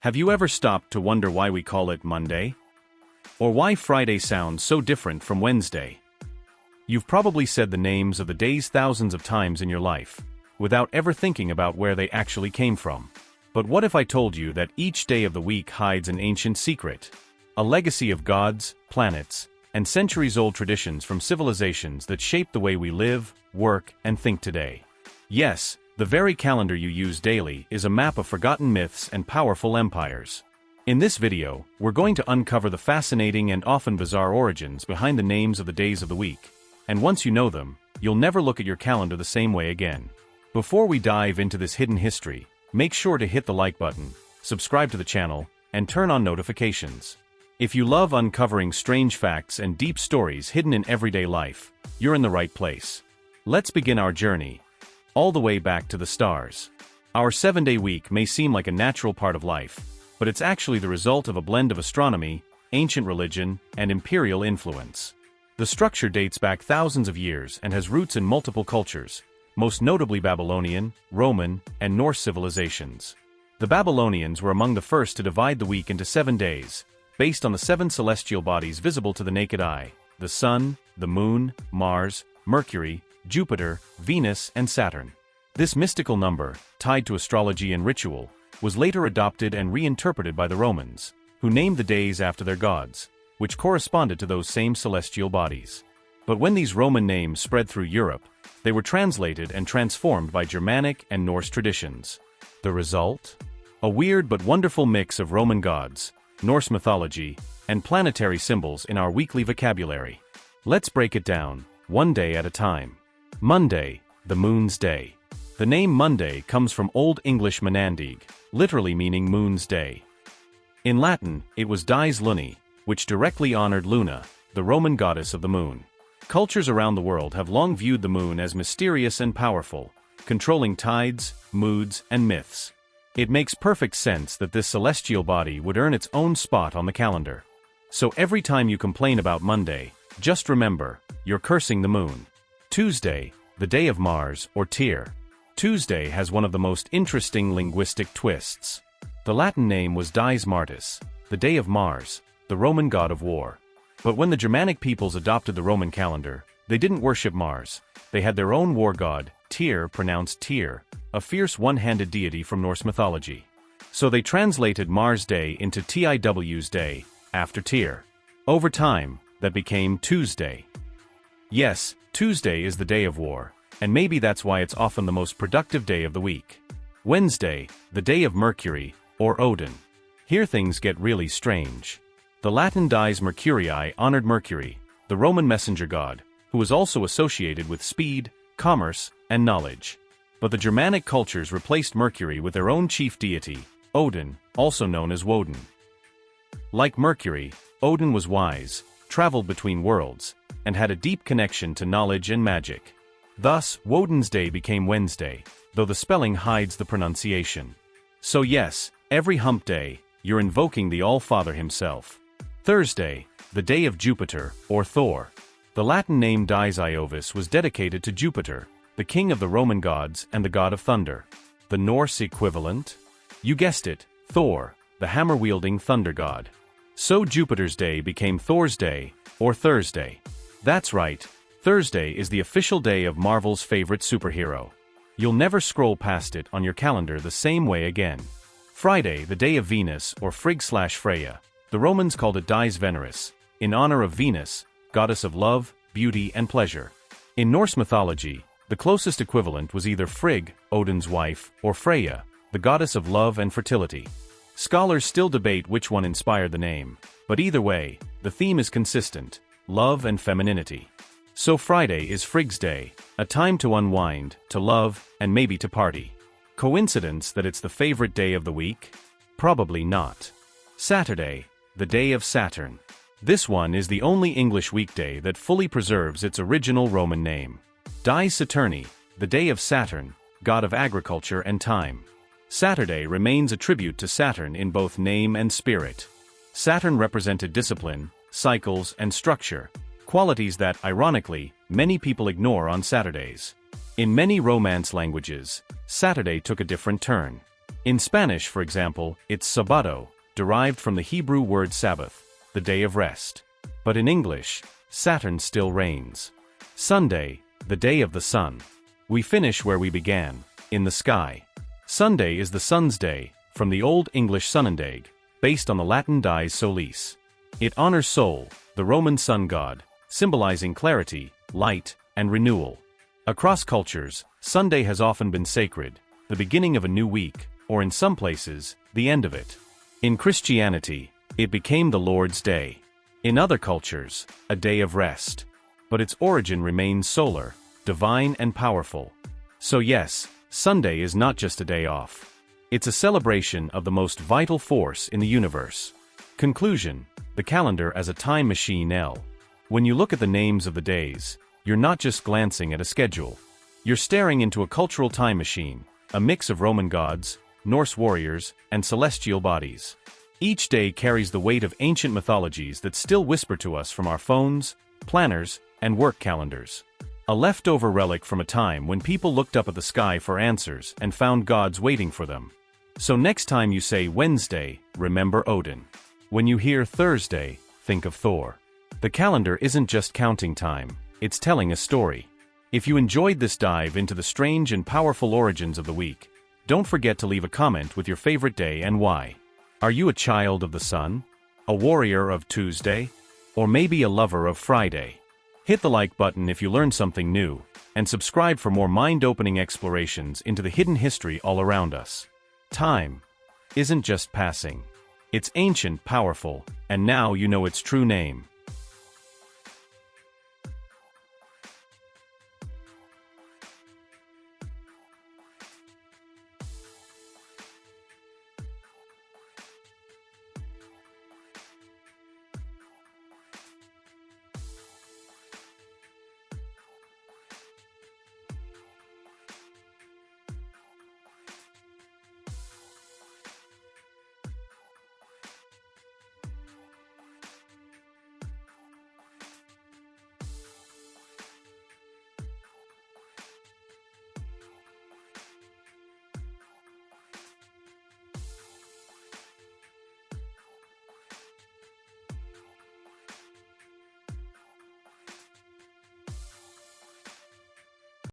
Have you ever stopped to wonder why we call it Monday? Or why Friday sounds so different from Wednesday? You've probably said the names of the days thousands of times in your life, without ever thinking about where they actually came from. But what if I told you that each day of the week hides an ancient secret? A legacy of gods, planets, and centuries-old traditions from civilizations that shape the way we live, work, and think today. Yes, the very calendar you use daily is a map of forgotten myths and powerful empires. In this video, we're going to uncover the fascinating and often bizarre origins behind the names of the days of the week. And once you know them, you'll never look at your calendar the same way again. Before we dive into this hidden history, make sure to hit the like button, subscribe to the channel, and turn on notifications. If you love uncovering strange facts and deep stories hidden in everyday life, you're in the right place. Let's begin our journey, all the way back to the stars. Our 7-day week may seem like a natural part of life, but it's actually the result of a blend of astronomy, ancient religion, and imperial influence. The structure dates back thousands of years and has roots in multiple cultures, most notably Babylonian, Roman, and Norse civilizations. The Babylonians were among the first to divide the week into 7 days, based on the 7 celestial bodies visible to the naked eye: the Sun, the Moon, Mars, Mercury, Jupiter, Venus, and Saturn. This mystical number, tied to astrology and ritual, was later adopted and reinterpreted by the Romans, who named the days after their gods, which corresponded to those same celestial bodies. But when these Roman names spread through Europe, they were translated and transformed by Germanic and Norse traditions. The result? A weird but wonderful mix of Roman gods, Norse mythology, and planetary symbols in our weekly vocabulary. Let's break it down, one day at a time. Monday, the moon's day. The name Monday comes from Old English Monandig, literally meaning moon's day. In Latin, it was dies luni, which directly honored Luna, the Roman goddess of the moon. Cultures around the world have long viewed the moon as mysterious and powerful, controlling tides, moods, and myths. It makes perfect sense that this celestial body would earn its own spot on the calendar. So every time you complain about Monday, just remember, you're cursing the moon. Tuesday, the day of Mars, or Tyr. Tuesday has one of the most interesting linguistic twists. The Latin name was Dies Martis, the day of Mars, the Roman god of war. But when the Germanic peoples adopted the Roman calendar, they didn't worship Mars. They had their own war god, Tyr, pronounced Tyr, a fierce one-handed deity from Norse mythology. So they translated Mars Day into Tiw's Day, after Tyr. Over time, that became Tuesday. Yes, Tuesday is the day of war, and maybe that's why it's often the most productive day of the week. Wednesday, the day of Mercury, or Odin. Here things get really strange. The Latin dies Mercurii honored Mercury, the Roman messenger god, who was also associated with speed, commerce, and knowledge. But the Germanic cultures replaced Mercury with their own chief deity, Odin, also known as Woden. Like Mercury, Odin was wise, traveled between worlds, and had a deep connection to knowledge and magic. Thus, Woden's Day became Wednesday, though the spelling hides the pronunciation. So yes, every hump day, you're invoking the All-Father himself. Thursday, the day of Jupiter, or Thor. The Latin name Dies Iovis was dedicated to Jupiter, the king of the Roman gods and the god of thunder. The Norse equivalent? You guessed it, Thor, the hammer-wielding thunder god. So Jupiter's day became Thor's Day, or Thursday. That's right, Thursday is the official day of Marvel's favorite superhero. You'll never scroll past it on your calendar the same way again. Friday, the day of Venus, or Frigg/Freya. The Romans called it Dies Veneris, in honor of Venus, goddess of love, beauty, and pleasure. In Norse mythology, the closest equivalent was either Frigg, Odin's wife, or Freya, the goddess of love and fertility. Scholars still debate which one inspired the name, but either way, the theme is consistent: love and femininity. So Friday is Frigg's Day, a time to unwind, to love, and maybe to party. Coincidence that it's the favorite day of the week? Probably not. Saturday, the day of Saturn. This one is the only English weekday that fully preserves its original Roman name. Dies Saturni, the day of Saturn, god of agriculture and time. Saturday remains a tribute to Saturn in both name and spirit. Saturn represented discipline, cycles, and structure, qualities that, ironically, many people ignore on Saturdays. In many Romance languages, Saturday took a different turn. In Spanish, for example, it's sábado, derived from the Hebrew word Sabbath, the day of rest. But in English, Saturn still reigns. Sunday, the day of the sun. We finish where we began, in the sky. Sunday is the sun's day, from the Old English Sonnendag, based on the Latin dies solis. It honors Sol, the Roman sun god, symbolizing clarity, light, and renewal. Across cultures, Sunday has often been sacred, the beginning of a new week, or in some places, the end of it. In Christianity, it became the Lord's Day. In other cultures, a day of rest. But its origin remains solar, divine and powerful. So yes, Sunday is not just a day off. It's a celebration of the most vital force in the universe. Conclusion: the calendar as a time machine. When you look at the names of the days, you're not just glancing at a schedule. You're staring into a cultural time machine, a mix of Roman gods, Norse warriors, and celestial bodies. Each day carries the weight of ancient mythologies that still whisper to us from our phones, planners, and work calendars. A leftover relic from a time when people looked up at the sky for answers and found gods waiting for them. So next time you say Wednesday, remember Odin. When you hear Thursday, think of Thor. The calendar isn't just counting time, it's telling a story. If you enjoyed this dive into the strange and powerful origins of the week, don't forget to leave a comment with your favorite day and why. Are you a child of the sun? A warrior of Tuesday? Or maybe a lover of Friday? Hit the like button if you learned something new, and subscribe for more mind-opening explorations into the hidden history all around us. Time isn't just passing. It's ancient, powerful, and now you know its true name.